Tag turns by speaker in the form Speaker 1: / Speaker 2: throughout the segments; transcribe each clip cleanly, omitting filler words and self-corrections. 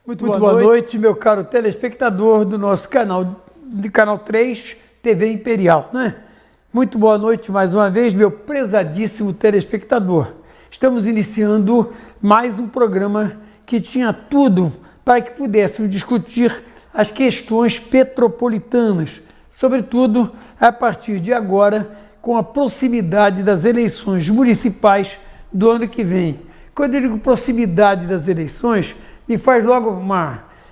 Speaker 1: Muito boa noite, meu caro telespectador do nosso canal, de Canal 3, TV Imperial, né? Muito boa noite mais uma vez, meu prezadíssimo telespectador. Estamos iniciando mais um programa que tinha tudo para que pudéssemos discutir as questões petropolitanas, sobretudo a partir de agora, com a proximidade das eleições municipais do ano que vem. Quando eu digo proximidade das eleições, me faz logo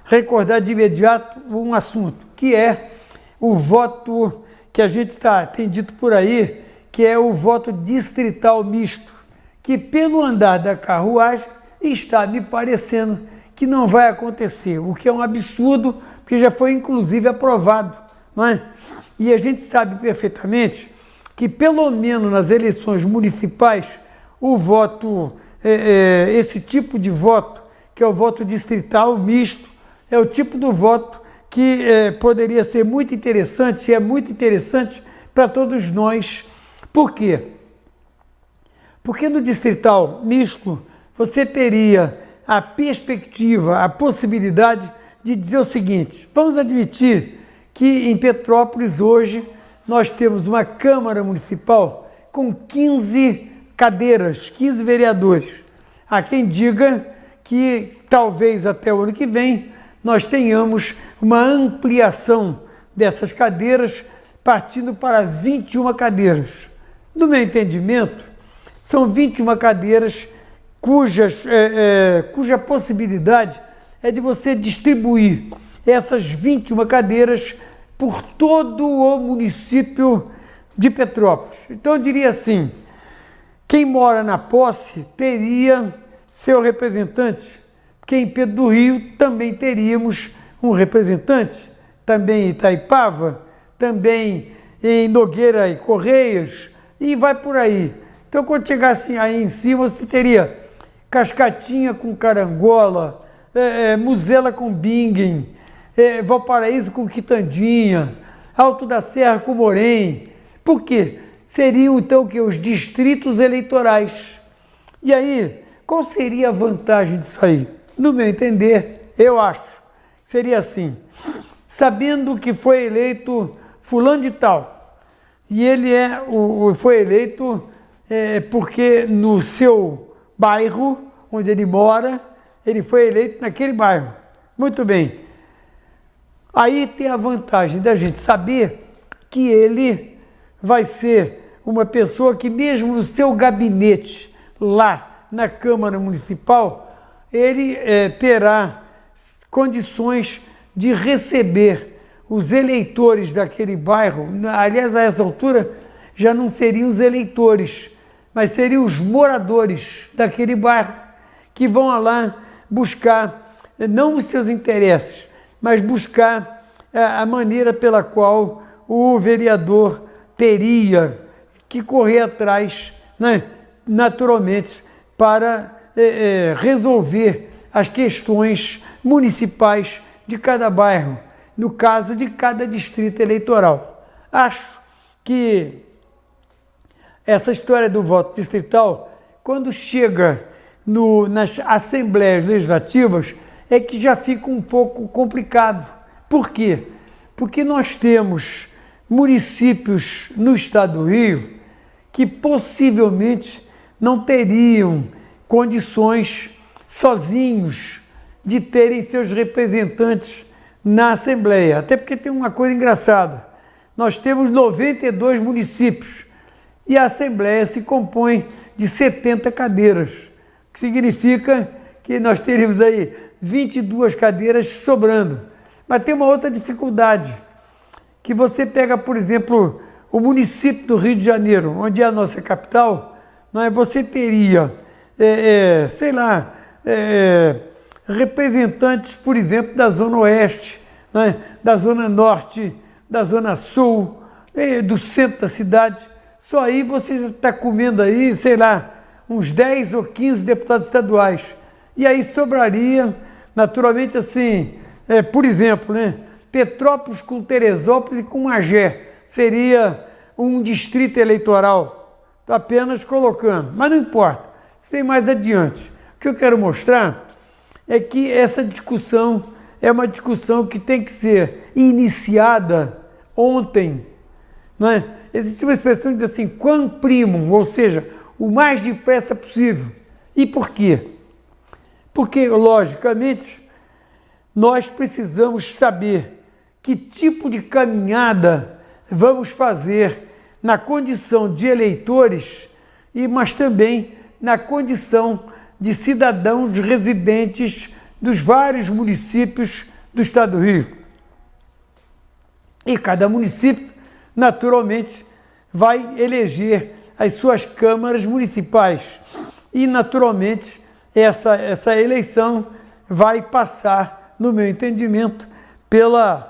Speaker 1: recordar de imediato um assunto, que é o voto que a gente tem dito por aí, que é o voto distrital misto, que pelo andar da carruagem está me parecendo que não vai acontecer, o que é um absurdo, porque já foi inclusive aprovado, não é? E a gente sabe perfeitamente que pelo menos nas eleições municipais, o voto, esse tipo de voto, que é o voto distrital misto, é o tipo do voto que poderia ser muito interessante, e é muito interessante para todos nós. Por quê? Porque no distrital misto, você teria a perspectiva, a possibilidade de dizer o seguinte: vamos admitir que em Petrópolis hoje nós temos uma Câmara Municipal com 15 cadeiras, 15 vereadores. Há quem diga que talvez até o ano que vem nós tenhamos uma ampliação dessas cadeiras, partindo para 21 cadeiras. No meu entendimento, são 21 cadeiras cuja possibilidade é de você distribuir essas 21 cadeiras por todo o município de Petrópolis. Então eu diria assim, quem mora na posse teria seu representante, porque em Pedro do Rio também teríamos um representante, também em Itaipava, também em Nogueira e Correios, e vai por aí. Então quando chegasse aí em cima, você teria Cascatinha com Carangola, Muzela com Bingen, Valparaíso com Quitandinha, Alto da Serra com Morém. Por quê? Seriam então que os distritos eleitorais. E aí, qual seria a vantagem disso aí? No meu entender, eu acho que seria assim: sabendo que foi eleito fulano de tal, e ele foi eleito porque no seu bairro, onde ele mora, ele foi eleito naquele bairro. Muito bem. Aí tem a vantagem da gente saber que ele vai ser uma pessoa que mesmo no seu gabinete, lá na Câmara Municipal, ele terá condições de receber os eleitores daquele bairro. Aliás, a essa altura, já não seriam os eleitores, mas seriam os moradores daquele bairro, que vão lá buscar, não os seus interesses, mas buscar a maneira pela qual o vereador teria que correr atrás, né, naturalmente, para resolver as questões municipais de cada bairro, no caso de cada distrito eleitoral. Acho que essa história do voto distrital, quando chega nas assembleias legislativas, é que já fica um pouco complicado. Por quê? Porque nós temos municípios no estado do Rio que possivelmente não teriam condições sozinhos de terem seus representantes na Assembleia. Até porque tem uma coisa engraçada: nós temos 92 municípios e a Assembleia se compõe de 70 cadeiras, que significa que nós teríamos aí 22 cadeiras sobrando. Mas tem uma outra dificuldade, que você pega, por exemplo, o município do Rio de Janeiro, onde é a nossa capital, você teria, representantes, por exemplo, da Zona Oeste, da Zona Norte, da Zona Sul, do centro da cidade. Só aí você está comendo aí, uns 10 ou 15 deputados estaduais. E aí sobraria, naturalmente, assim, por exemplo, Petrópolis com Teresópolis e com Magé seria um distrito eleitoral. Estou apenas colocando, mas não importa, isso tem mais adiante. O que eu quero mostrar é que essa discussão é uma discussão que tem que ser iniciada ontem, não é? Existe uma expressão que diz assim, quam primum, ou seja, o mais depressa possível. E por quê? Porque, logicamente, nós precisamos saber que tipo de caminhada vamos fazer na condição de eleitores, mas também na condição de cidadãos residentes dos vários municípios do estado do Rio. E cada município, naturalmente, vai eleger as suas câmaras municipais. E, naturalmente, essa eleição vai passar, no meu entendimento, pela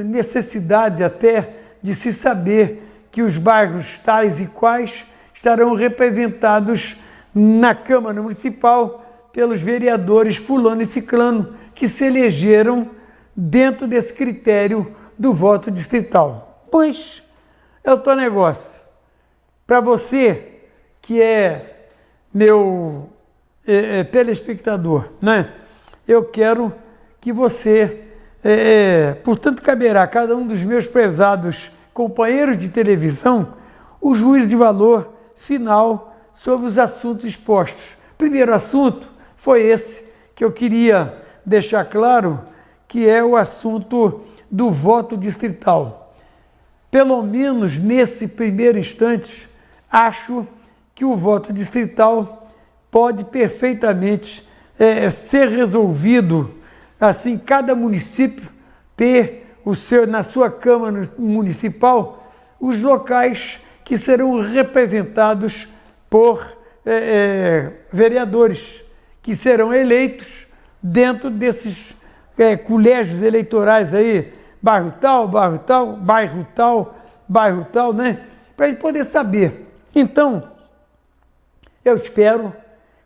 Speaker 1: necessidade até de se saber que os bairros tais e quais estarão representados na Câmara Municipal pelos vereadores fulano e ciclano que se elegeram dentro desse critério do voto distrital. Pois é o teu negócio. Para você que é meu telespectador, né? Eu quero que você, portanto, caberá a cada um dos meus prezados companheiros de televisão o juízo de valor final sobre os assuntos expostos. Primeiro assunto foi esse que eu queria deixar claro, que é o assunto do voto distrital. Pelo menos nesse primeiro instante, acho que o voto distrital pode perfeitamente ser resolvido, assim, cada município ter na sua Câmara Municipal os locais que serão representados por vereadores, que serão eleitos dentro desses colégios eleitorais aí, bairro tal, bairro tal, bairro tal, bairro tal, né? Para ele poder saber. Então, eu espero,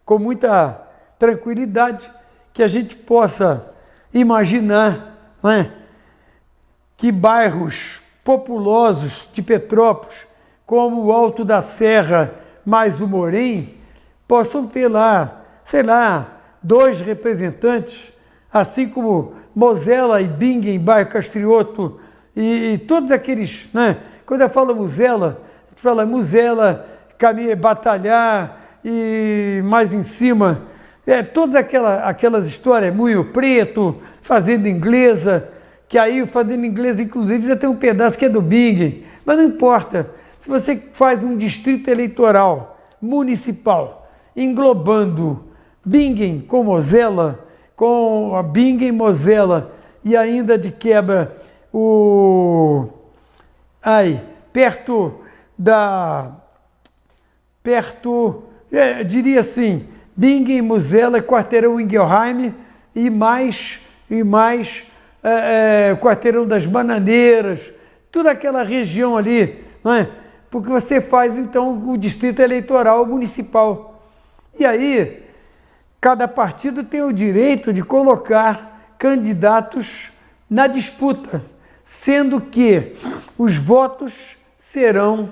Speaker 1: com muita tranquilidade, que a gente possa imaginar, né, que bairros populosos de Petrópolis, como o Alto da Serra mais o Morém, possam ter lá, sei lá, 2 representantes, assim como Mosela e Bingen, bairro Castrioto, e todos aqueles, né? Quando eu falo Mosela, a gente fala Mosela, Caminho Batalhar e mais em cima, todas aquelas histórias, Moinho Preto, Fazenda Inglesa, que aí o Fazenda Inglesa, inclusive, já tem um pedaço que é do Bingen, mas não importa. Se você faz um distrito eleitoral municipal, englobando Bingen com Mosela, com a Bingen Mosela e ainda de quebra diria assim, Bingen, Mosela, Quarteirão Ingelheim e mais Quarteirão das Bananeiras, toda aquela região ali, não é? Porque você faz então o distrito eleitoral municipal. E aí, cada partido tem o direito de colocar candidatos na disputa, sendo que os votos serão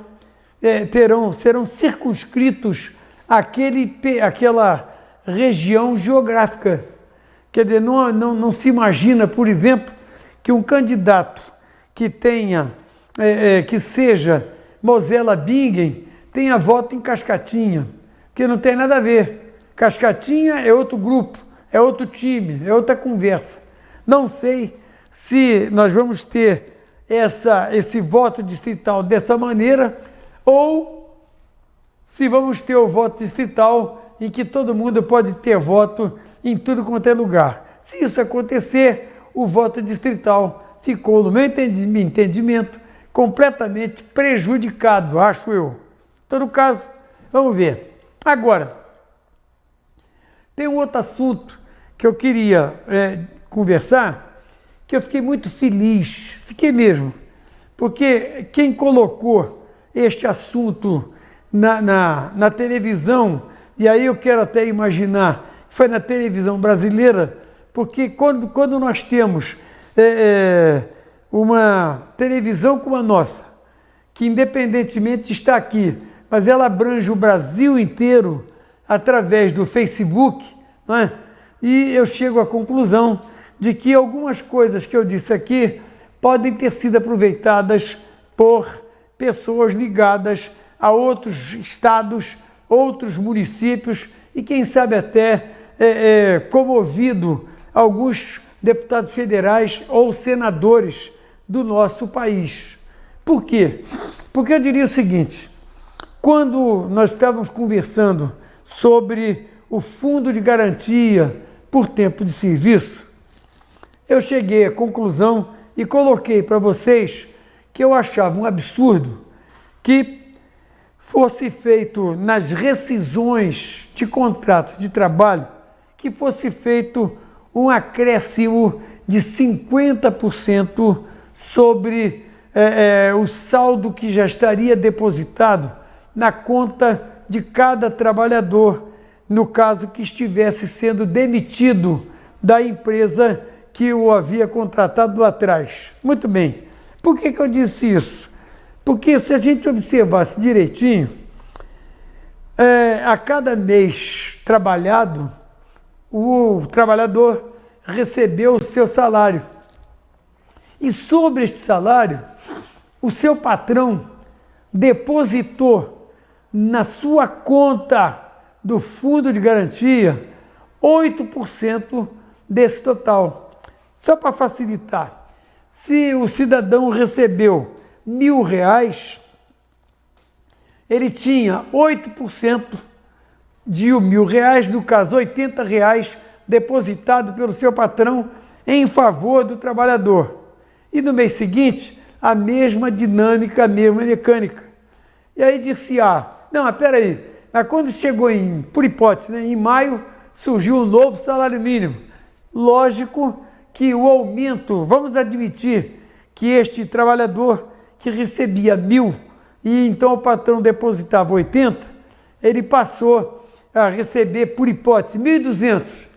Speaker 1: circunscritos àquela região geográfica. Quer dizer, não se imagina, por exemplo, que um candidato que tenha, que seja Mosela Bingen, tenha voto em Cascatinha, que não tem nada a ver. Cascatinha é outro grupo, é outro time, é outra conversa. Não sei se nós vamos ter esse voto distrital dessa maneira ou se vamos ter o voto distrital em que todo mundo pode ter voto em tudo quanto é lugar. Se isso acontecer, o voto distrital ficou, no meu entendimento, completamente prejudicado, acho eu. Em todo caso, vamos ver. Agora, tem um outro assunto que eu queria conversar, que eu fiquei muito feliz, fiquei mesmo, porque quem colocou este assunto na televisão, e aí eu quero até imaginar, foi na televisão brasileira, porque quando nós temos uma televisão como a nossa, que independentemente está aqui, mas ela abrange o Brasil inteiro através do Facebook, não é? e eu chego à conclusão de que algumas coisas que eu disse aqui podem ter sido aproveitadas por pessoas ligadas a outros estados, outros municípios e quem sabe até comovido alguns deputados federais ou senadores do nosso país. Por quê? Porque eu diria o seguinte, quando nós estávamos conversando sobre o Fundo de Garantia por Tempo de Serviço, eu cheguei à conclusão e coloquei para vocês que eu achava um absurdo que fosse feito nas rescisões de contratos de trabalho, que fosse feito um acréscimo de 50% sobre o saldo que já estaria depositado na conta de cada trabalhador, no caso que estivesse sendo demitido da empresa que o havia contratado lá atrás. Muito bem. Por que eu disse isso? Porque se a gente observasse direitinho, a cada mês trabalhado, o trabalhador recebeu o seu salário. E sobre este salário, o seu patrão depositou na sua conta do Fundo de Garantia 8% desse total. Só para facilitar, se o cidadão recebeu R$1.000, ele tinha 8% de R$1.000, no caso R$80, depositado pelo seu patrão em favor do trabalhador. E no mês seguinte, a mesma dinâmica, a mesma mecânica. E aí disse, não, mas peraí, mas quando chegou por hipótese, né, em maio, surgiu um novo salário mínimo. Lógico que o aumento, vamos admitir que este trabalhador que recebia 1.000 e então o patrão depositava 80, ele passou a receber, por hipótese, 1.200.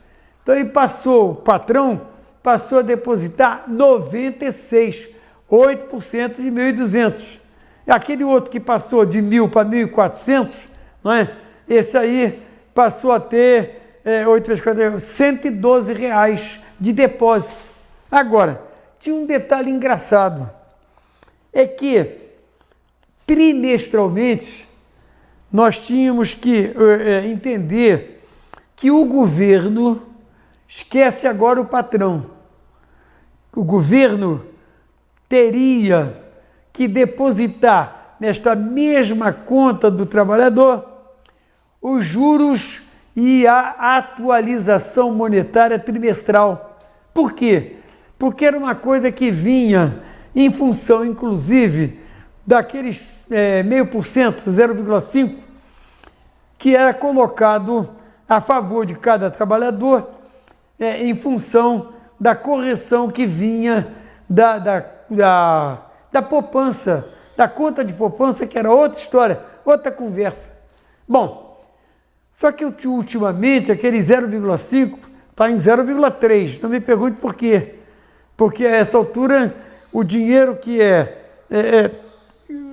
Speaker 1: Então ele o patrão passou a depositar 96, 8% de 1.200. Aquele outro que passou de 1.000 para 1.400, não é? Esse aí passou a ter 8 vezes 4, R$112 de depósito. Agora, tinha um detalhe engraçado, é que trimestralmente nós tínhamos que entender que o governo esquece agora o patrão. O governo teria que depositar nesta mesma conta do trabalhador os juros e a atualização monetária trimestral. Por quê? Porque era uma coisa que vinha em função, inclusive, daqueles 0,5%, 0,5%, que era colocado a favor de cada trabalhador em função da correção que vinha da poupança, da conta de poupança, que era outra história, outra conversa. Bom, só que ultimamente aquele 0,5 está em 0,3. Não me pergunte por quê. Porque a essa altura o dinheiro que é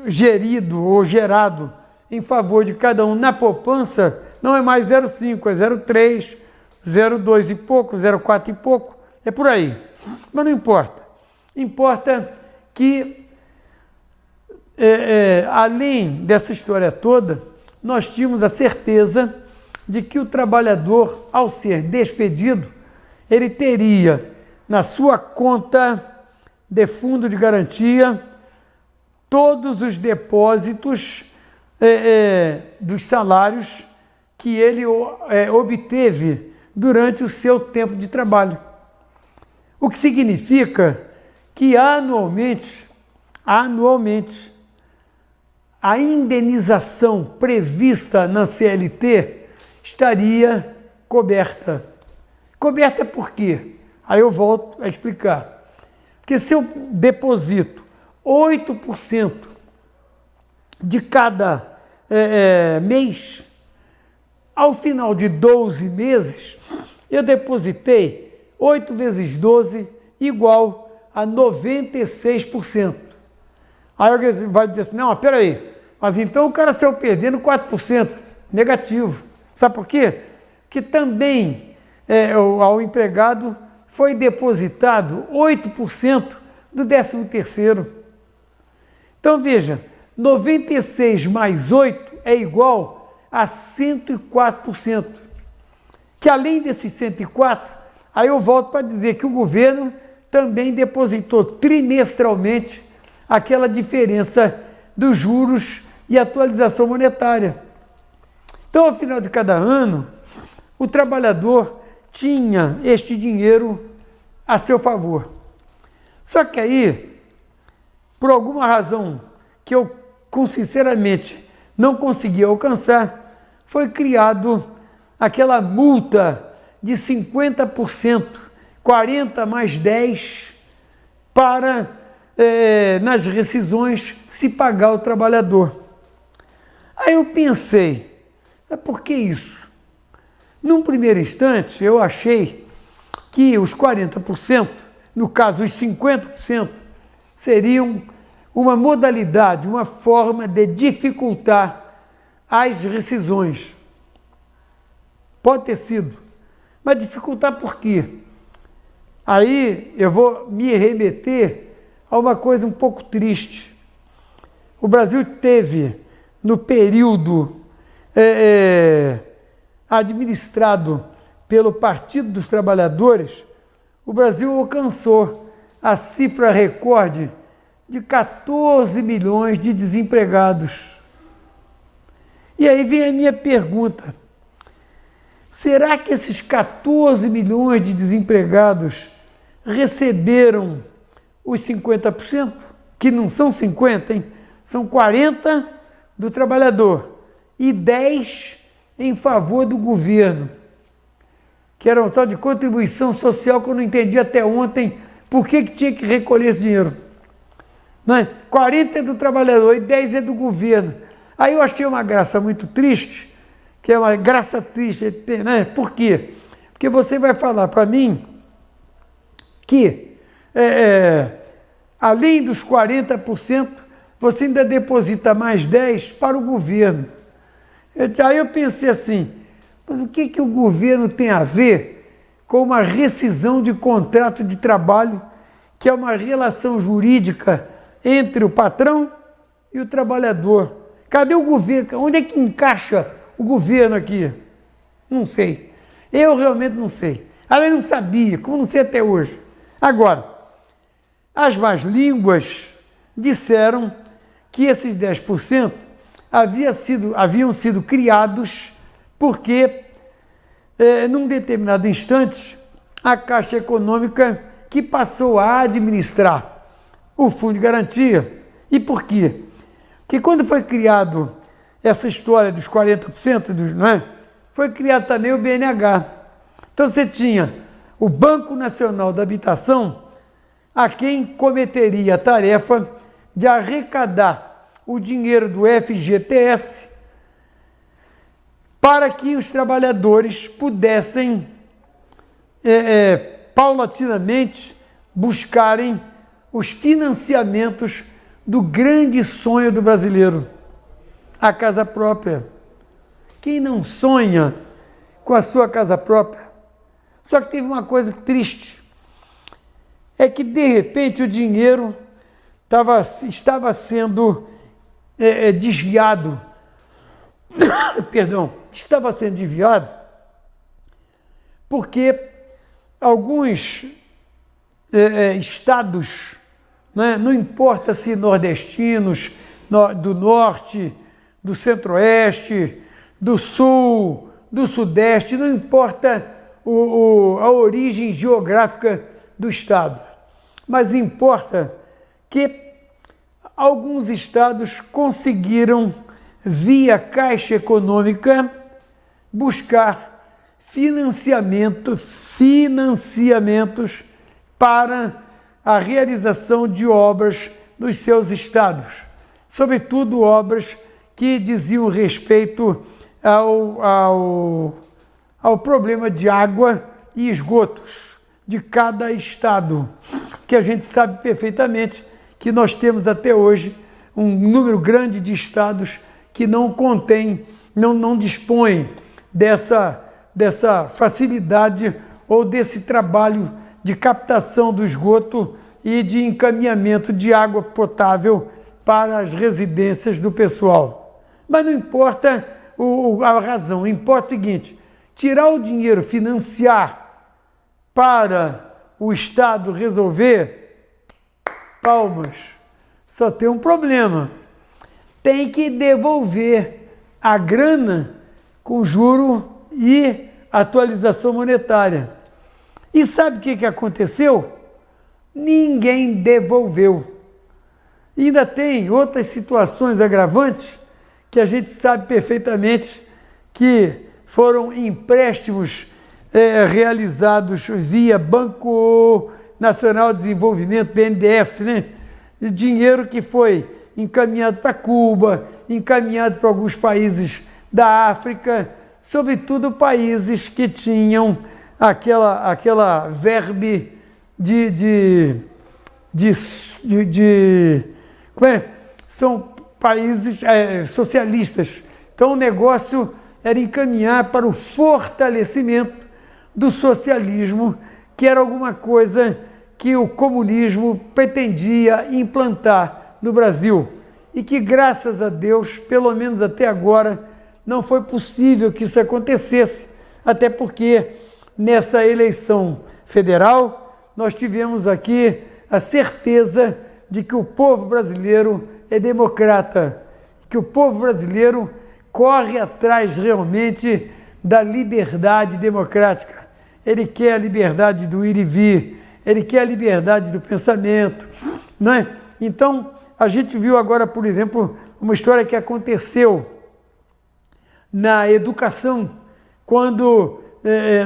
Speaker 1: gerido ou gerado em favor de cada um na poupança não é mais 0,5, é 0,3, 0,2 e pouco, 0,4 e pouco, é por aí. Mas não importa. Importa que, além dessa história toda, nós tínhamos a certeza de que o trabalhador, ao ser despedido, ele teria na sua conta de fundo de garantia todos os depósitos dos salários que ele obteve durante o seu tempo de trabalho. O que significa que anualmente, a indenização prevista na CLT estaria coberta. Coberta por quê? Aí eu volto a explicar. Porque se eu deposito 8% de cada mês, ao final de 12 meses, eu depositei 8 vezes 12 igual a 96%. Aí alguém vai dizer assim, não, mas peraí, mas então o cara saiu perdendo 4%, negativo. Sabe por quê? Porque também ao empregado foi depositado 8% do 13º. Então veja, 96 mais 8 é igual a 104%. Que além desses 104, aí eu volto para dizer que o governo também depositou trimestralmente aquela diferença dos juros e atualização monetária. Então, ao final de cada ano, o trabalhador tinha este dinheiro a seu favor. Só que aí, por alguma razão que eu, sinceramente, não consegui alcançar, foi criado aquela multa de 50%, 40 mais 10, para, nas rescisões, se pagar o trabalhador. Aí eu pensei, mas por que isso? Num primeiro instante, eu achei que os 40%, no caso os 50%, seriam uma modalidade, uma forma de dificultar as rescisões. Pode ter sido, mas dificultar por quê? Aí eu vou me remeter a uma coisa um pouco triste. O Brasil teve, no período administrado pelo Partido dos Trabalhadores, o Brasil alcançou a cifra recorde de 14 milhões de desempregados. E aí vem a minha pergunta: será que esses 14 milhões de desempregados receberam os 50%? Que não são 50%, hein? São 40% do trabalhador e 10% em favor do governo, que era um tal de contribuição social que eu não entendi até ontem por que tinha que recolher esse dinheiro. Não é? 40% é do trabalhador e 10% é do governo. Aí eu achei uma graça muito triste, que é uma graça triste, né? Por quê? Porque você vai falar para mim que, além dos 40%, você ainda deposita mais 10% para o governo. Aí eu pensei assim, mas o que o governo tem a ver com uma rescisão de contrato de trabalho, que é uma relação jurídica entre o patrão e o trabalhador? Cadê o governo? Onde é que encaixa o governo aqui? Não sei. Eu realmente não sei. Eu não sabia, como não sei até hoje. Agora, as más línguas disseram que esses 10% haviam sido criados porque, num determinado instante, a Caixa Econômica que passou a administrar o Fundo de Garantia. E por quê? Porque quando foi criado essa história dos 40%, não é? Foi criado também o BNH. Então você tinha o Banco Nacional da Habitação, a quem cometeria a tarefa de arrecadar o dinheiro do FGTS para que os trabalhadores pudessem paulatinamente buscarem os financiamentos do grande sonho do brasileiro, a casa própria. Quem não sonha com a sua casa própria? Só que teve uma coisa triste, é que de repente o dinheiro estava sendo desviado, estava sendo desviado porque alguns estados, né, não importa se nordestinos, do norte, do centro-oeste, do sul, do sudeste, não importa a origem geográfica do estado, mas importa que alguns estados conseguiram, via Caixa Econômica, buscar financiamentos para a realização de obras nos seus estados, sobretudo obras que diziam respeito ao problema de água e esgotos de cada estado, que a gente sabe perfeitamente que nós temos até hoje um número grande de estados que não dispõem dessa facilidade ou desse trabalho de captação do esgoto e de encaminhamento de água potável para as residências do pessoal. Mas não importa a razão, importa o seguinte: tirar o dinheiro, financiar para o Estado resolver, palmas, só tem um problema: tem que devolver a grana com juro e atualização monetária. E sabe o que aconteceu? Ninguém devolveu. E ainda tem outras situações agravantes que a gente sabe perfeitamente que foram empréstimos realizados via Banco Nacional de Desenvolvimento, BNDES, né? De dinheiro que foi encaminhado para Cuba, encaminhado para alguns países da África, sobretudo países que tinham aquela verbe são países socialistas. Então o negócio era encaminhar para o fortalecimento do socialismo, que era alguma coisa que o comunismo pretendia implantar no Brasil e que, graças a Deus, pelo menos até agora, não foi possível que isso acontecesse, até porque nessa eleição federal nós tivemos aqui a certeza de que o povo brasileiro é democrata, que o povo brasileiro corre atrás realmente da liberdade democrática. Ele quer a liberdade do ir e vir, ele quer a liberdade do pensamento, não é? Então, a gente viu agora, por exemplo, uma história que aconteceu na educação, quando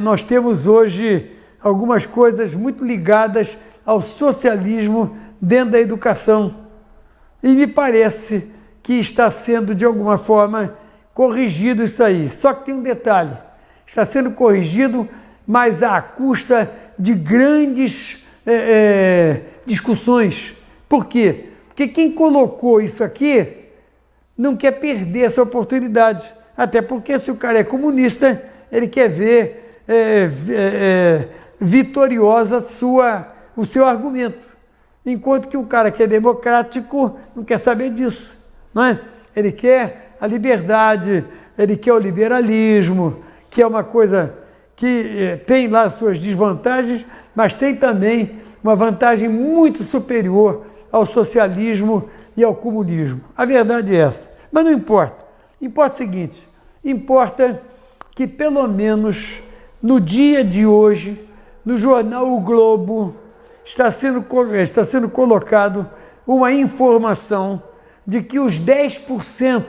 Speaker 1: nós temos hoje algumas coisas muito ligadas ao socialismo dentro da educação. E me parece que está sendo, de alguma forma, corrigido isso aí. Só que tem um detalhe: está sendo corrigido, mas à custa de grandes discussões. Por quê? Porque quem colocou isso aqui não quer perder essa oportunidade. Até porque, se o cara é comunista, ele quer ver vitoriosa o seu argumento. Enquanto que o cara que é democrático não quer saber disso, não é? Ele quer a liberdade, ele quer o liberalismo, que é uma coisa que tem lá suas desvantagens, mas tem também uma vantagem muito superior ao socialismo e ao comunismo. A verdade é essa. Mas não importa. Importa o seguinte: importa que, pelo menos no dia de hoje, no jornal O Globo, está sendo colocado uma informação de que os 10%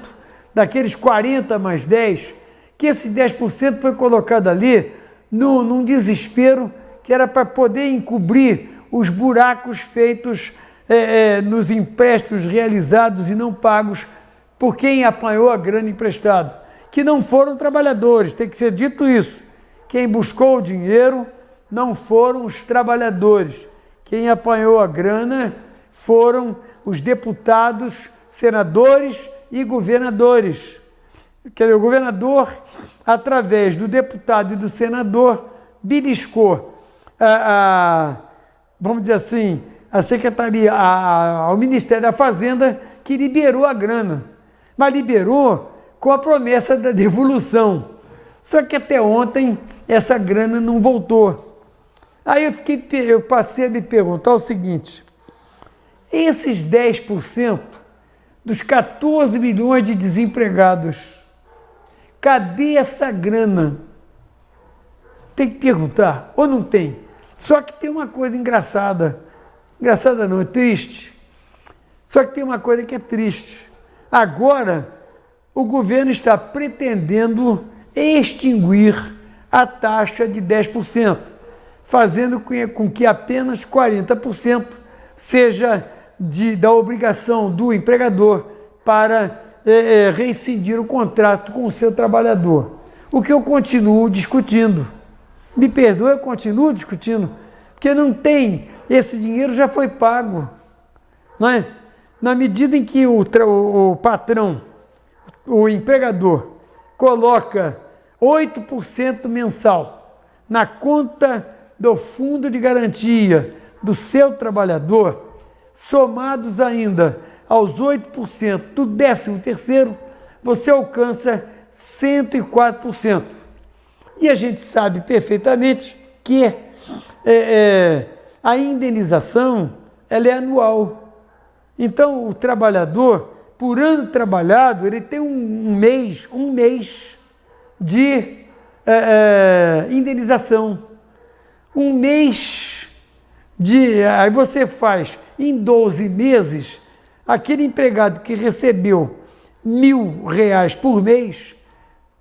Speaker 1: daqueles 40 mais 10, que esses 10% foi colocado ali num desespero que era para poder encobrir os buracos feitos nos empréstimos realizados e não pagos por quem apanhou a grana emprestada, que não foram trabalhadores, tem que ser dito isso. Quem buscou o dinheiro não foram os trabalhadores. Quem apanhou a grana foram os deputados, senadores e governadores. Quer dizer, o governador, através do deputado e do senador, beliscou vamos dizer assim, a secretaria, ao Ministério da Fazenda, que liberou a grana. Mas liberou com a promessa da devolução. Só que até ontem essa grana não voltou. Aí eu passei a me perguntar o seguinte: esses 10% dos 14 milhões de desempregados, cadê essa grana? Tem que perguntar, ou não tem? Só que tem uma coisa engraçada. Engraçada não, é triste. Só que tem uma coisa que é triste. Agora, o governo está pretendendo extinguir a taxa de 10%, fazendo com que apenas 40% seja da obrigação do empregador para rescindir o contrato com o seu trabalhador. O que eu continuo discutindo. Me perdoe, eu continuo discutindo, porque não tem, esse dinheiro já foi pago, não é? Na medida em que o patrão, o empregador, coloca 8% mensal na conta do fundo de garantia do seu trabalhador, somados ainda aos 8% do 13º, você alcança 104%. E a gente sabe perfeitamente que a indenização ela é anual. Então, o trabalhador, por ano trabalhado, ele tem um mês de indenização. Um mês aí você faz em 12 meses, aquele empregado que recebeu R$ 1.000 por mês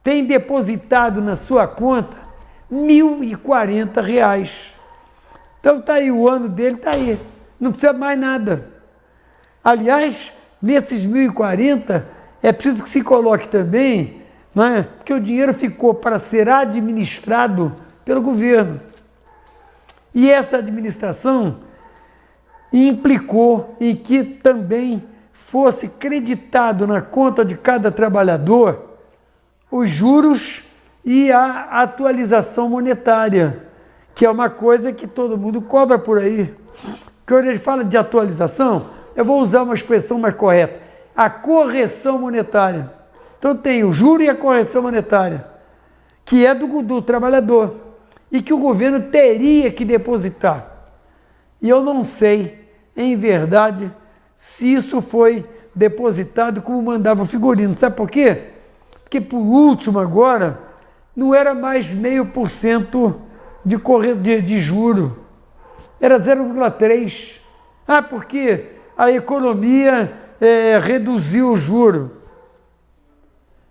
Speaker 1: tem depositado na sua conta R$ 1.040. Então está aí, o ano dele está aí, não precisa mais nada. Aliás, nesses 1.040 é preciso que se coloque também, não é? Porque o dinheiro ficou para ser administrado pelo governo. E essa administração implicou em que também fosse creditado na conta de cada trabalhador os juros e a atualização monetária, que é uma coisa que todo mundo cobra por aí. Quando ele fala de atualização, eu vou usar uma expressão mais correta, a correção monetária. Então tem o juro e a correção monetária, que é do trabalhador, e que o governo teria que depositar. E eu não sei, em verdade, se isso foi depositado como mandava o figurino. Sabe por quê? Porque, por último, agora, não era mais 0,5% de juro, era 0,3%. Ah, porque a economia reduziu o juro.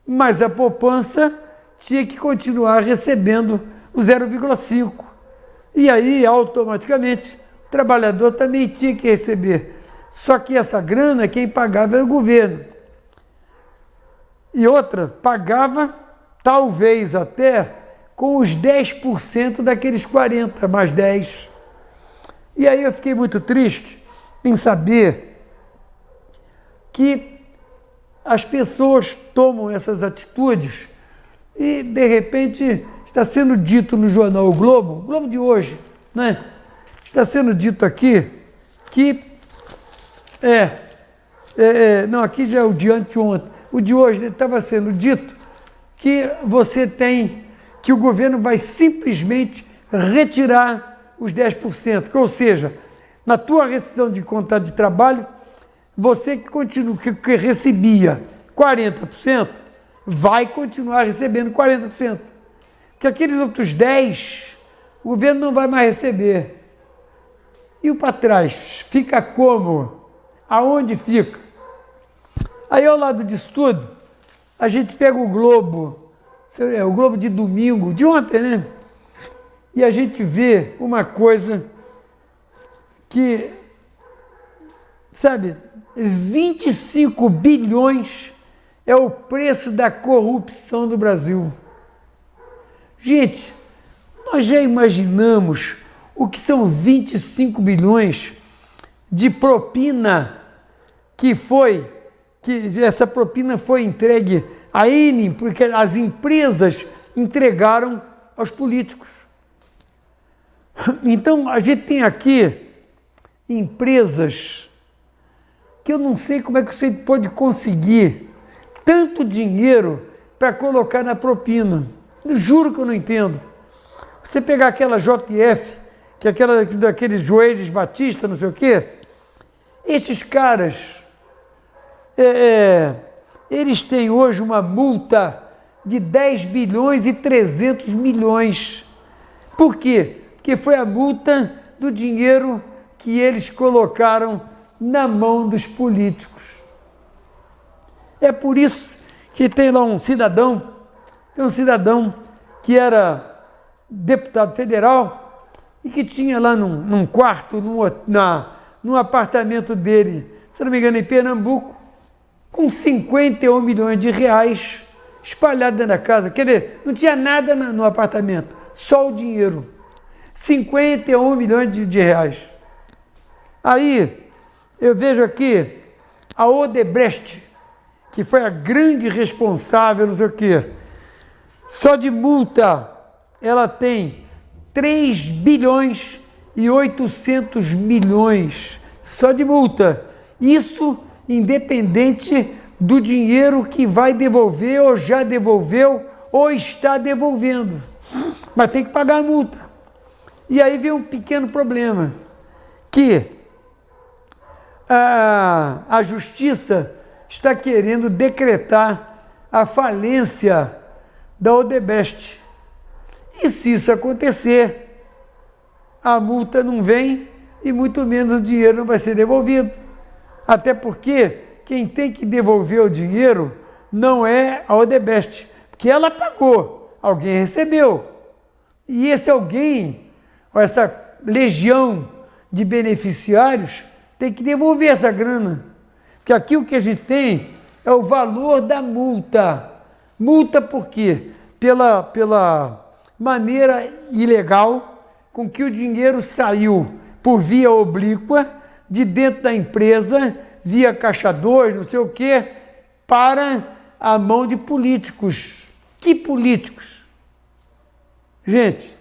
Speaker 1: Mas a poupança tinha que continuar recebendo o 0,5%. E aí, automaticamente, o trabalhador também tinha que receber. Só que essa grana, quem pagava era o governo. E outra, pagava talvez até com os 10% daqueles 40, mais 10. E aí eu fiquei muito triste em saber que as pessoas tomam essas atitudes e, de repente, está sendo dito no jornal O Globo de hoje, né? Está sendo dito aqui que não, aqui já é o de anteontem. O de hoje estava sendo dito que que o governo vai simplesmente retirar os 10%, ou seja, na tua rescisão de contrato de trabalho, você que recebia 40%, vai continuar recebendo 40%. Que aqueles outros 10%, o governo não vai mais receber. E o para trás fica como? Aonde fica? Aí, ao lado disso tudo, a gente pega o Globo de domingo, de ontem, né? E a gente vê uma coisa que, sabe, 25 bilhões é o preço da corrupção do Brasil. Gente, nós já imaginamos o que são 25 bilhões de propina que essa propina foi entregue a N, porque as empresas entregaram aos políticos. Então, a gente tem aqui empresas que eu não sei como é que você pode conseguir tanto dinheiro para colocar na propina. Eu juro que eu não entendo. Você pegar aquela JF, que é daqueles Joelhos Batista, não sei o quê, estes caras, eles têm hoje uma multa de 10 bilhões e 300 milhões. Por quê? Porque foi a multa do dinheiro que eles colocaram na mão dos políticos. É por isso que tem lá um cidadão que era deputado federal e que tinha lá num quarto, num apartamento dele, se não me engano, em Pernambuco, com 51 milhões de reais espalhados dentro da casa. Quer dizer, não tinha nada no apartamento, só o dinheiro. 51 milhões de reais. Aí, eu vejo aqui a Odebrecht, que foi a grande responsável, não sei o quê. Só de multa ela tem 3 bilhões e 800 milhões. Só de multa. Isso independente do dinheiro que vai devolver, ou já devolveu, ou está devolvendo. Mas tem que pagar a multa. E aí vem um pequeno problema, que a justiça está querendo decretar a falência da Odebrecht. E se isso acontecer, a multa não vem e muito menos o dinheiro não vai ser devolvido. Até porque quem tem que devolver o dinheiro não é a Odebrecht, porque ela pagou, alguém recebeu. E esse alguém, ou essa legião de beneficiários, tem que devolver essa grana. Porque aqui o que a gente tem é o valor da multa. Multa por quê? Pela maneira ilegal com que o dinheiro saiu por via oblíqua de dentro da empresa, via Caixa 2, não sei o quê, para a mão de políticos. Que políticos? Gente,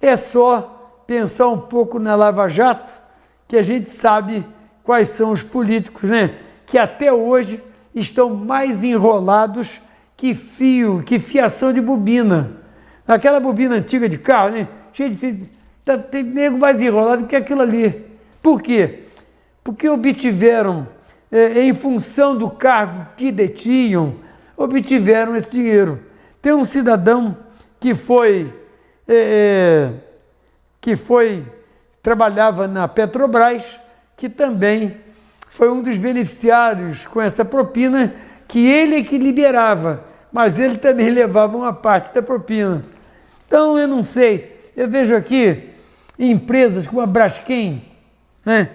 Speaker 1: é só pensar um pouco na Lava Jato, que a gente sabe quais são os políticos, né? Que até hoje estão mais enrolados que fiação de bobina. Aquela bobina antiga de carro, né? Cheio de fio, tem nego mais enrolado que aquilo ali. Por quê? Porque obtiveram, em função do cargo que detinham, obtiveram esse dinheiro. Tem um cidadão que trabalhava na Petrobras, que também foi um dos beneficiários com essa propina, que ele é que liberava, mas ele também levava uma parte da propina. Então, eu não sei, eu vejo aqui empresas como a Braskem, né?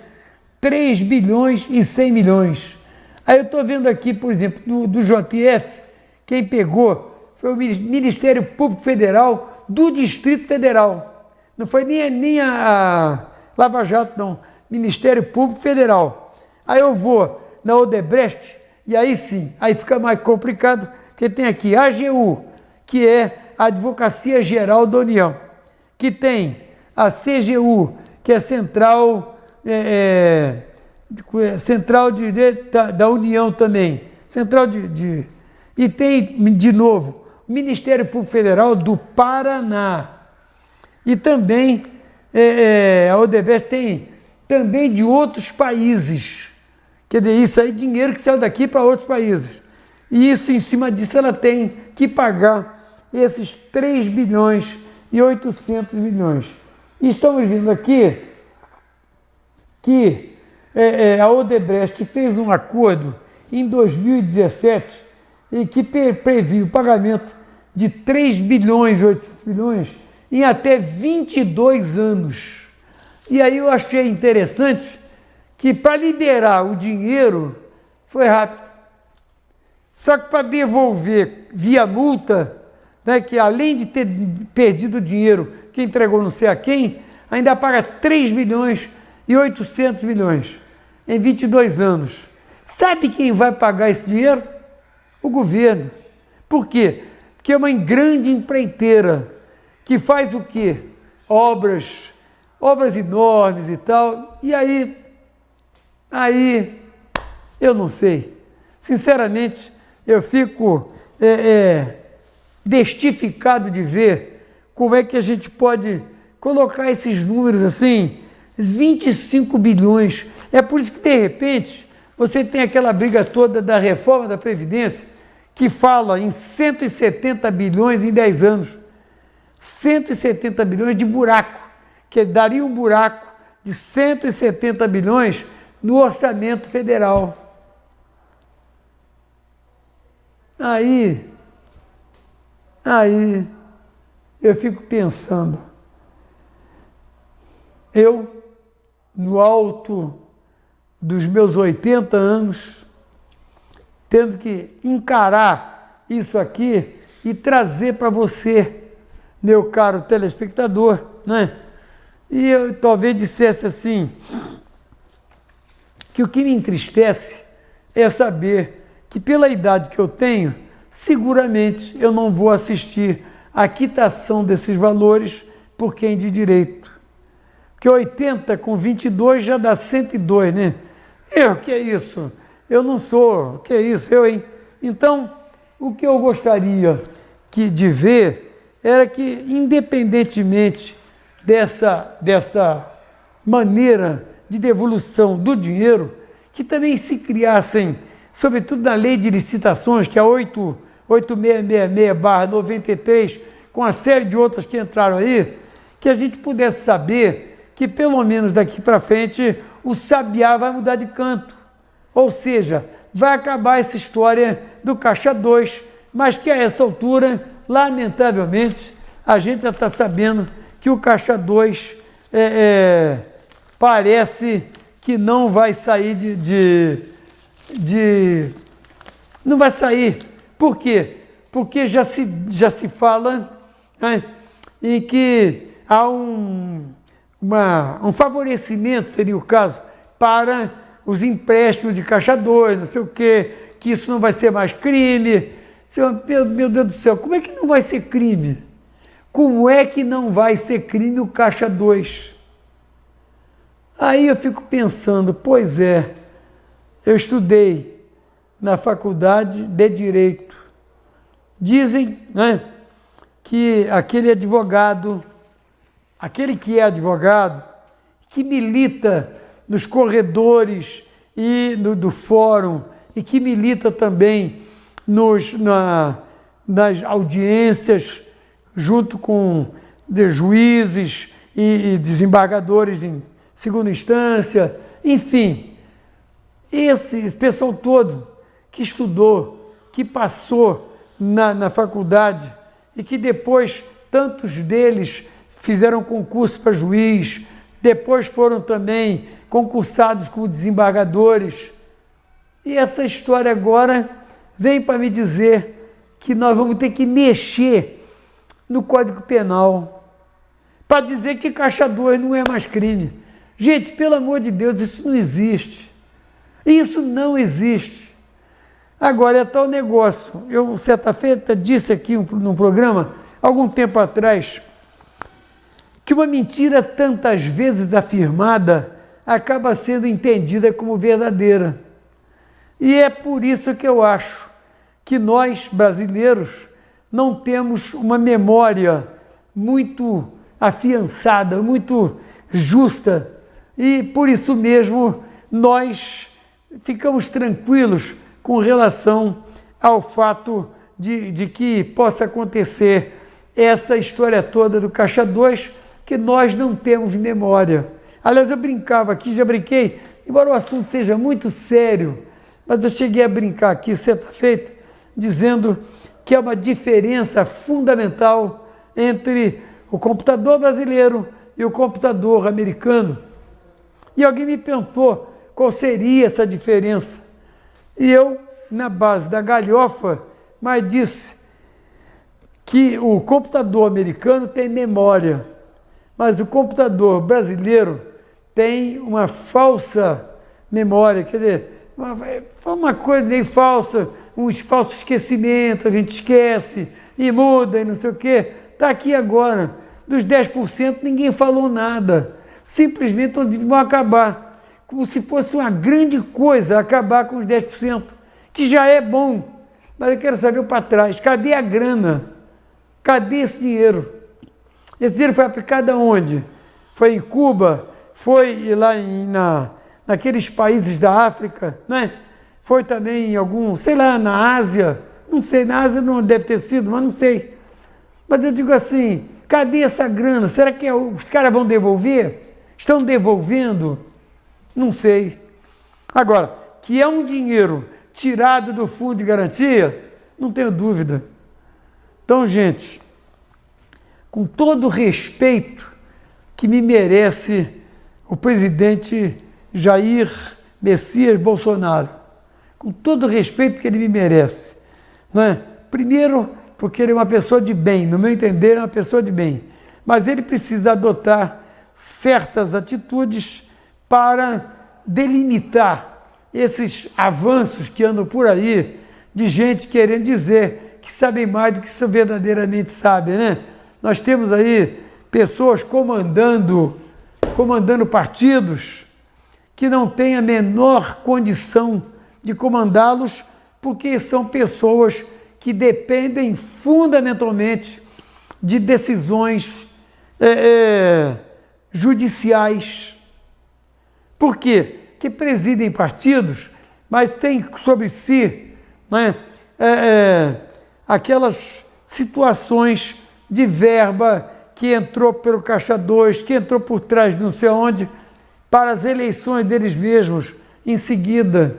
Speaker 1: 3 bilhões e 100 milhões. Aí eu estou vendo aqui, por exemplo, do JF, quem pegou foi o Ministério Público Federal do Distrito Federal. Não foi nem a Lava Jato, não. Ministério Público Federal. Aí eu vou na Odebrecht, e aí sim, aí fica mais complicado, porque tem aqui a AGU, que é a Advocacia Geral da União, que tem a CGU, que é Central da União também, e tem, de novo, o Ministério Público Federal do Paraná, e também a Odebrecht tem também de outros países, quer dizer, isso aí, dinheiro que saiu daqui para outros países, e isso, em cima disso, ela tem que pagar esses 3 bilhões e 800 milhões. E estamos vendo aqui que a Odebrecht fez um acordo em 2017 e que previu o pagamento de 3 bilhões e 800 milhões em até 22 anos. E aí eu achei interessante que para liberar o dinheiro foi rápido. Só que para devolver via multa, né, que além de ter perdido o dinheiro que entregou não sei a quem, ainda paga 3 bilhões e 800 milhões em 22 anos. Sabe quem vai pagar esse dinheiro? O governo. Por quê? Porque é uma grande empreiteira que faz o quê? Obras enormes e tal. E aí eu não sei. Sinceramente, eu fico bestificado de ver como é que a gente pode colocar esses números assim, 25 bilhões. É por isso que, de repente, você tem aquela briga toda da reforma da Previdência, que fala em 170 bilhões em 10 anos. 170 bilhões de buraco, que daria um buraco de 170 bilhões no orçamento federal. Aí eu fico pensando, eu, no alto dos meus 80 anos, tendo que encarar isso aqui e trazer para você, meu caro telespectador, né? E eu talvez dissesse assim, que o que me entristece é saber que pela idade que eu tenho, seguramente eu não vou assistir à quitação desses valores por quem de direito. Porque 80 com 22 já dá 102, né? Que é isso? Eu não sou, que é isso? Hein? Então, o que eu gostaria de ver era que, independentemente dessa maneira de devolução do dinheiro, que também se criassem, sobretudo na lei de licitações, que é a 8666/93, com a série de outras que entraram aí, que a gente pudesse saber que, pelo menos daqui para frente, o sabiá vai mudar de canto. Ou seja, vai acabar essa história do Caixa 2, mas que a essa altura, lamentavelmente, a gente já está sabendo que o Caixa 2 parece que não vai sair não vai sair. Por quê? Porque já se fala, né, em que há um favorecimento, seria o caso, para os empréstimos de Caixa 2, não sei o quê, que isso não vai ser mais crime. Meu Deus do céu, como é que não vai ser crime? Como é que não vai ser crime o Caixa 2? Aí eu fico pensando, pois é, eu estudei na faculdade de Direito. Dizem, né, que aquele que é advogado, que milita nos corredores e do fórum, e que milita também nas audiências, junto com juízes e desembargadores em segunda instância, enfim, esse pessoal todo que estudou, que passou na faculdade e que depois tantos deles fizeram concurso para juiz, depois foram também concursados como desembargadores. E essa história agora vem para me dizer que nós vamos ter que mexer no Código Penal para dizer que Caixa 2 não é mais crime. Gente, pelo amor de Deus, isso não existe. Isso não existe. Agora, é tal negócio. Eu, certa feita, disse aqui num programa, algum tempo atrás, que uma mentira tantas vezes afirmada acaba sendo entendida como verdadeira. E é por isso que eu acho que nós, brasileiros, não temos uma memória muito afiançada, muito justa, e por isso mesmo nós ficamos tranquilos com relação ao fato de que possa acontecer essa história toda do Caixa 2, que nós não temos memória. Aliás, eu brincava aqui, já brinquei, embora o assunto seja muito sério, mas eu cheguei a brincar aqui certa feita, dizendo que é uma diferença fundamental entre o computador brasileiro e o computador americano. E alguém me perguntou qual seria essa diferença. E eu, na base da galhofa, mas disse que o computador americano tem memória, mas o computador brasileiro tem uma falsa memória, quer dizer, foi uma coisa meio falsa, um falso esquecimento, a gente esquece e muda e não sei o quê. Está aqui agora, dos 10% ninguém falou nada, simplesmente vão acabar, como se fosse uma grande coisa acabar com os 10%, que já é bom, mas eu quero saber para trás, cadê a grana? Cadê esse dinheiro? Esse dinheiro foi aplicado aonde? Foi em Cuba? Foi lá naqueles países da África, né? Foi também em algum, sei lá, na Ásia, não sei, na Ásia não deve ter sido, mas não sei. Mas eu digo assim, cadê essa grana? Será que os caras vão devolver? Estão devolvendo? Não sei. Agora, que é um dinheiro tirado do fundo de garantia, não tenho dúvida. Então, gente, com todo o respeito que me merece o presidente Jair Messias Bolsonaro, com todo o respeito que ele me merece, não é? Primeiro, porque ele é uma pessoa de bem, no meu entender, é uma pessoa de bem, mas ele precisa adotar certas atitudes para delimitar esses avanços que andam por aí de gente querendo dizer que sabem mais do que são verdadeiramente sabem, né? Nós temos aí pessoas comandando partidos que não têm a menor condição de comandá-los, porque são pessoas que dependem fundamentalmente de decisões judiciais. Por quê? Que presidem partidos, mas têm sobre si, né, aquelas situações de verba que entrou pelo Caixa 2, que entrou por trás de não sei onde, para as eleições deles mesmos em seguida.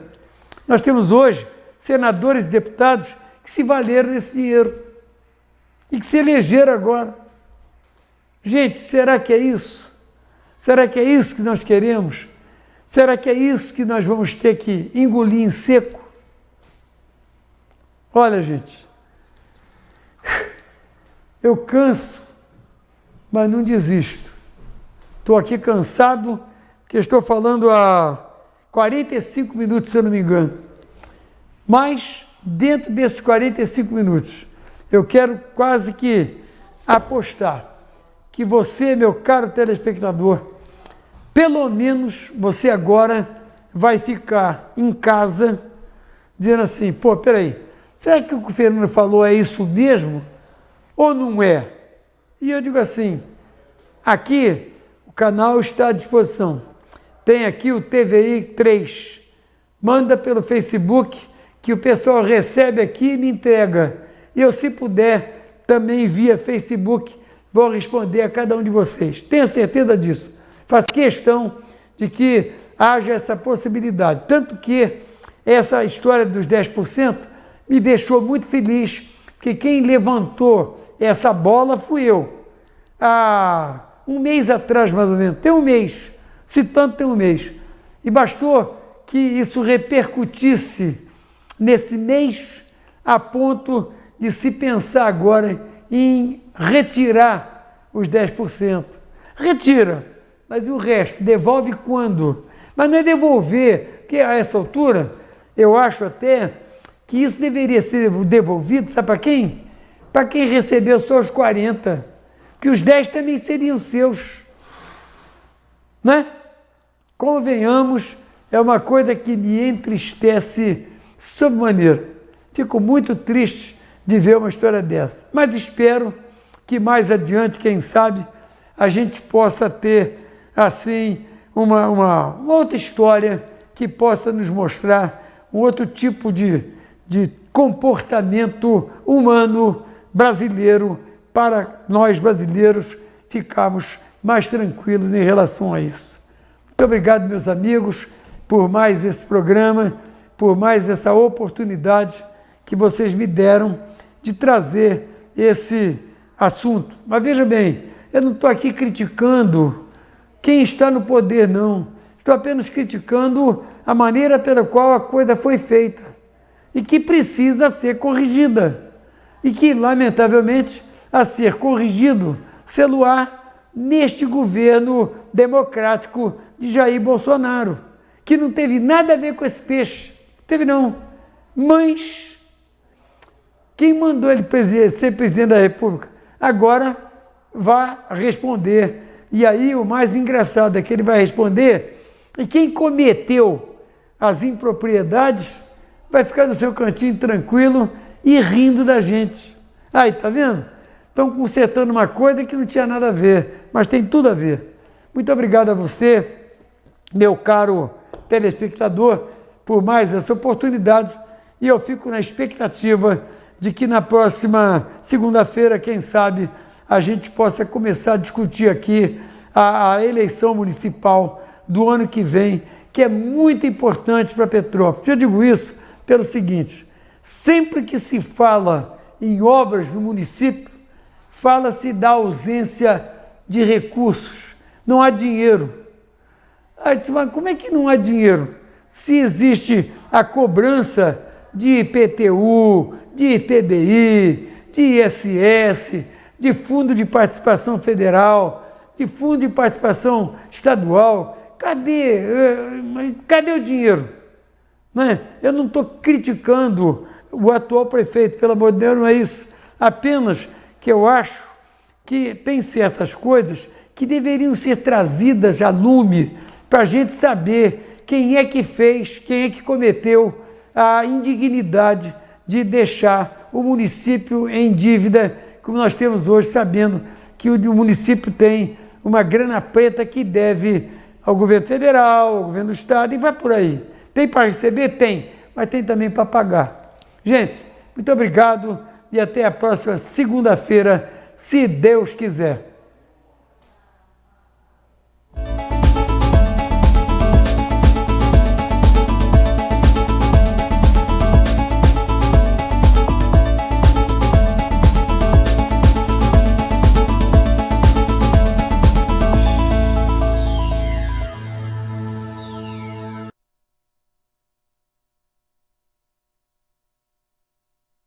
Speaker 1: Nós temos hoje senadores e deputados que se valeram desse dinheiro e que se elegeram agora. Gente, será que é isso? Será que é isso que nós queremos? Será que é isso que nós vamos ter que engolir em seco? Olha, gente, eu canso, mas não desisto. Estou aqui cansado, porque estou falando há 45 minutos, se eu não me engano. Mas, dentro desses 45 minutos, eu quero quase que apostar que você, meu caro telespectador, pelo menos você agora vai ficar em casa dizendo assim, pô, peraí, será que o que o Fernando falou é isso mesmo ou não é? E eu digo assim, aqui o canal está à disposição, tem aqui o TVI 3, manda pelo Facebook que o pessoal recebe aqui e me entrega, e eu, se puder, também via Facebook, vou responder a cada um de vocês, tenha certeza disso. Faz questão de que haja essa possibilidade. Tanto que essa história dos 10% me deixou muito feliz, porque quem levantou essa bola fui eu. Há um mês atrás, mais ou menos, tem um mês, se tanto tem um mês. E bastou que isso repercutisse nesse mês a ponto de se pensar agora em retirar os 10%. Retira. Mas e o resto? Devolve quando? Mas não é devolver, porque a essa altura, eu acho até que isso deveria ser devolvido, sabe para quem? Para quem recebeu só os 40, que os 10 também seriam seus. Né? Convenhamos, é uma coisa que me entristece sobremaneira. Fico muito triste de ver uma história dessa. Mas espero que mais adiante, quem sabe, a gente possa ter assim, uma outra história que possa nos mostrar um outro tipo de comportamento humano brasileiro para nós brasileiros ficarmos mais tranquilos em relação a isso. Muito obrigado, meus amigos, por mais esse programa, por mais essa oportunidade que vocês me deram de trazer esse assunto. Mas veja bem, eu não estou aqui criticando quem está no poder, não. Estou apenas criticando a maneira pela qual a coisa foi feita e que precisa ser corrigida e que, lamentavelmente, a ser corrigido, celular neste governo democrático de Jair Bolsonaro, que não teve nada a ver com esse peixe. Teve não. Mas quem mandou ele ser presidente da República? Agora vai responder. E aí o mais engraçado é que ele vai responder e quem cometeu as impropriedades vai ficar no seu cantinho tranquilo e rindo da gente. Aí, tá vendo? Estão consertando uma coisa que não tinha nada a ver, mas tem tudo a ver. Muito obrigado a você, meu caro telespectador, por mais essa oportunidade e eu fico na expectativa de que na próxima segunda-feira, quem sabe, a gente possa começar a discutir aqui a eleição municipal do ano que vem, que é muito importante para Petrópolis. Eu digo isso pelo seguinte, sempre que se fala em obras no município, fala-se da ausência de recursos, não há dinheiro. Aí disse, mas como é que não há dinheiro? Se existe a cobrança de IPTU, de ITBI, de ISS, de Fundo de Participação Federal, de Fundo de Participação Estadual, cadê o dinheiro? Né? Eu não estou criticando o atual prefeito, pelo amor de Deus, não é isso. Apenas que eu acho que tem certas coisas que deveriam ser trazidas a lume para a gente saber quem é que fez, quem é que cometeu a indignidade de deixar o município em dívida, como nós temos hoje, sabendo que o município tem uma grana preta que deve ao governo federal, ao governo do estado, e vai por aí. Tem para receber? Tem, mas tem também para pagar. Gente, muito obrigado e até a próxima segunda-feira, se Deus quiser.